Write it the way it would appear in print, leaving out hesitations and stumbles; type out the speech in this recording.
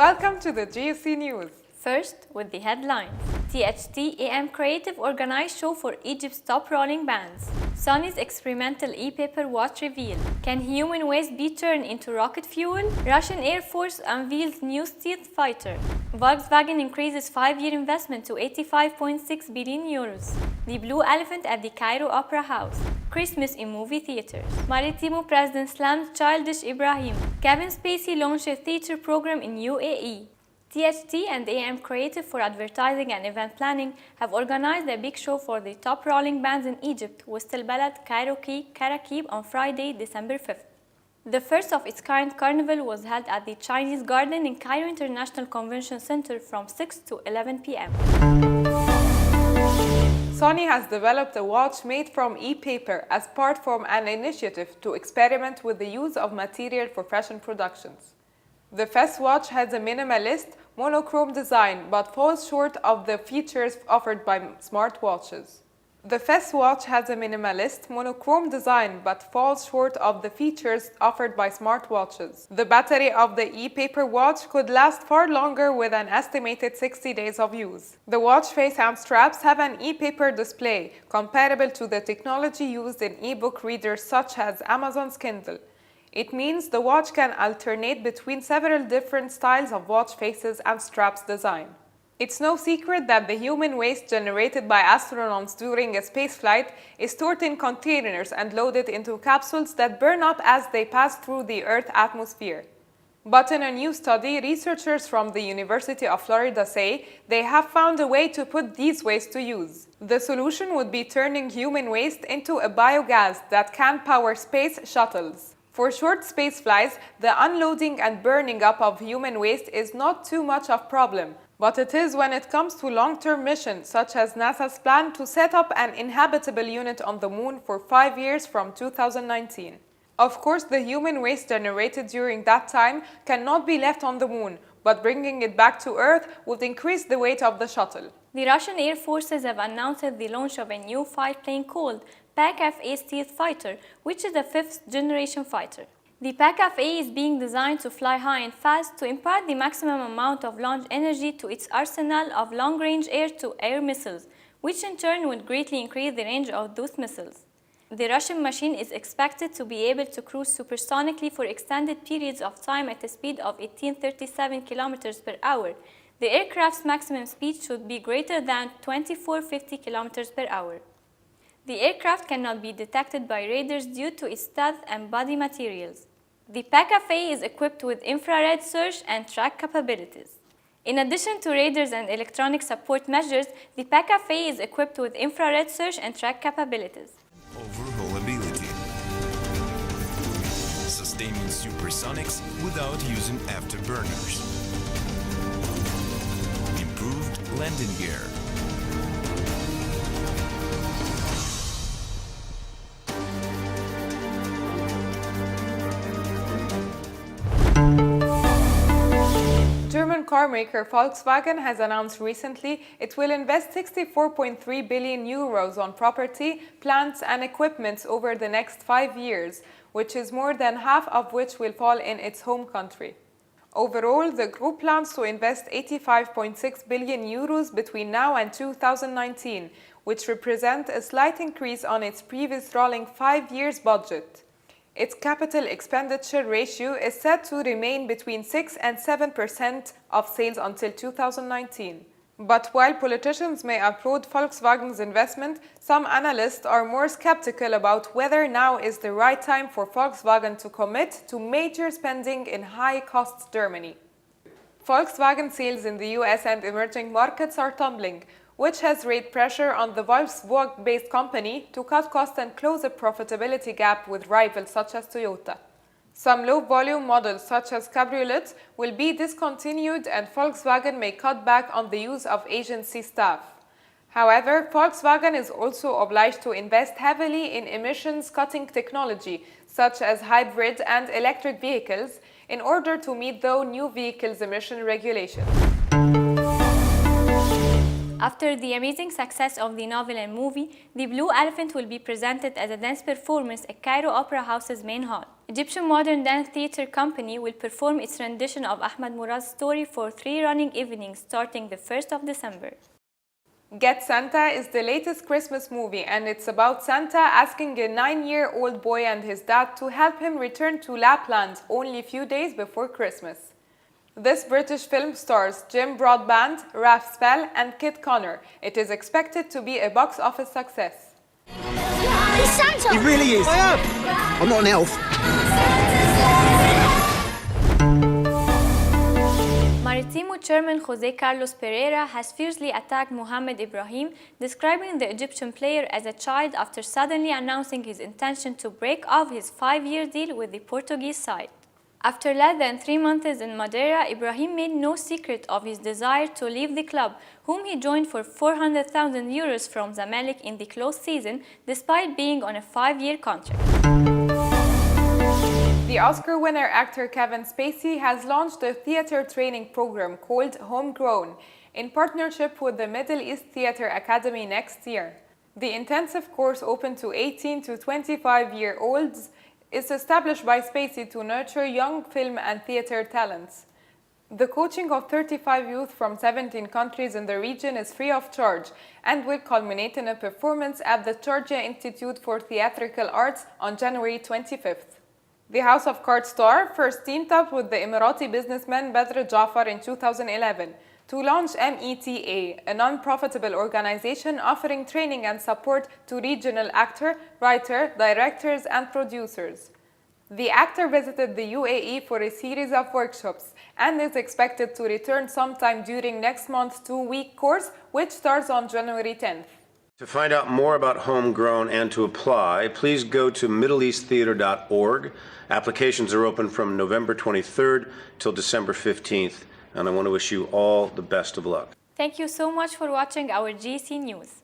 Welcome to the GUC News. First, with the headlines. THT AM Creative organized show for Egypt's top rolling bands. Sony's experimental e-paper watch revealed. Can human waste be turned into rocket fuel? Russian Air Force unveils new stealth fighter. Volkswagen increases 5-year investment to 85.6 billion euros. The Blue Elephant at the Cairo Opera House. Christmas in movie theaters. Maritimo President slams childish Ibrahim. Kevin Spacey launched a theater program in UAE. THT and AM Creative for Advertising and Event Planning have organized a big show for the top rolling bands in Egypt, West El Balad Karakib on Friday, December 5th. The first of its kind carnival was held at the Chinese Garden in Cairo International Convention Center from 6 to 11 p.m. Sony has developed a watch made from e-paper as part of an initiative to experiment with the use of material for fashion productions. The Fess watch has a minimalist, monochrome design but falls short of the features offered by smartwatches. The Fess watch has a minimalist, monochrome design but falls short of the features offered by smartwatches. The battery of the e-paper watch could last far longer with an estimated 60 days of use. The watch face and straps have an e-paper display, comparable to the technology used in e-book readers such as Amazon's Kindle. It means the watch can alternate between several different styles of watch faces and straps design. It's no secret that the human waste generated by astronauts during a spaceflight is stored in containers and loaded into capsules that burn up as they pass through the Earth's atmosphere. But in a new study, researchers from the University of Florida say they have found a way to put these waste to use. The solution would be turning human waste into a biogas that can power space shuttles. For short space flights, the unloading and burning up of human waste is not too much of a problem, but it is when it comes to long-term missions, such as NASA's plan to set up an inhabitable unit on the Moon for 5 years from 2019. Of course, the human waste generated during that time cannot be left on the Moon, but bringing it back to Earth would increase the weight of the shuttle. The Russian Air Forces have announced the launch of a new fighter plane called PAK-FA stealth fighter, which is a 5th-generation fighter. The PAK-FA is being designed to fly high and fast to impart the maximum amount of launch energy to its arsenal of long-range air-to-air missiles, which in turn would greatly increase the range of those missiles. The Russian machine is expected to be able to cruise supersonically for extended periods of time at a speed of 1837 km per hour. The aircraft's maximum speed should be greater than 2450 km per hour. The aircraft cannot be detected by radars due to its stealth and body materials. The PAK-FA is equipped with infrared search and track capabilities. In addition to radars and electronic support measures, the PAK-FA is equipped with infrared search and track capabilities. Overhaulability. Sustaining supersonics without using afterburners. Improved landing gear. German carmaker Volkswagen has announced recently it will invest 64.3 billion euros on property, plants and equipment over the next 5 years, which is more than half of which will fall in its home country. Overall, the group plans to invest 85.6 billion euros between now and 2019, which represents a slight increase on its previous rolling 5 years budget. Its capital expenditure ratio is set to remain between 6 and 7% of sales until 2019. But while politicians may applaud Volkswagen's investment, some analysts are more skeptical about whether now is the right time for Volkswagen to commit to major spending in high-cost Germany. Volkswagen sales in the US and emerging markets are tumbling, which has raised pressure on the Wolfsburg-based company to cut costs and close a profitability gap with rivals such as Toyota. Some low-volume models such as cabriolets will be discontinued and Volkswagen may cut back on the use of agency staff. However, Volkswagen is also obliged to invest heavily in emissions-cutting technology such as hybrid and electric vehicles in order to meet the new vehicles emission regulations. After the amazing success of the novel and movie, The Blue Elephant will be presented as a dance performance at Cairo Opera House's main hall. Egyptian Modern Dance Theatre Company will perform its rendition of Ahmad Murad's story for 3 running evenings starting the 1st of December. Get Santa is the latest Christmas movie, and it's about Santa asking a 9-year-old boy and his dad to help him return to Lapland only a few days before Christmas. This British film stars Jim Broadbent, Ralph Spell, and Kit Connor. It is expected to be a box office success. He's Santa! He really is! I am! I'm not an elf. Maritimo chairman Jose Carlos Pereira has fiercely attacked Mohamed Ibrahim, describing the Egyptian player as a child after suddenly announcing his intention to break off his 5-year deal with the Portuguese side. After less than 3 months in Madeira, Ibrahim made no secret of his desire to leave the club, whom he joined for €400,000 from Zamalek in the closed season, despite being on a 5-year contract. The Oscar winner actor Kevin Spacey has launched a theater training program called Homegrown in partnership with the Middle East Theater Academy next year. The intensive course, open to 18 to 25-year-olds, is established by Spacey to nurture young film and theater talents. The coaching of 35 youth from 17 countries in the region is free of charge and will culminate in a performance at the Georgia Institute for Theatrical Arts on January 25th. The House of Cards star first teamed up with the Emirati businessman Badr Jafar in 2011 to launch META, a non-profitable organization offering training and support to regional actor, writer, directors, and producers. The actor visited the UAE for a series of workshops and is expected to return sometime during next month's 2-week course, which starts on January 10th. To find out more about Homegrown and to apply, please go to middleeasttheater.org. Applications are open from November 23rd till December 15th, and I want to wish you all the best of luck. Thank you so much for watching our GC News.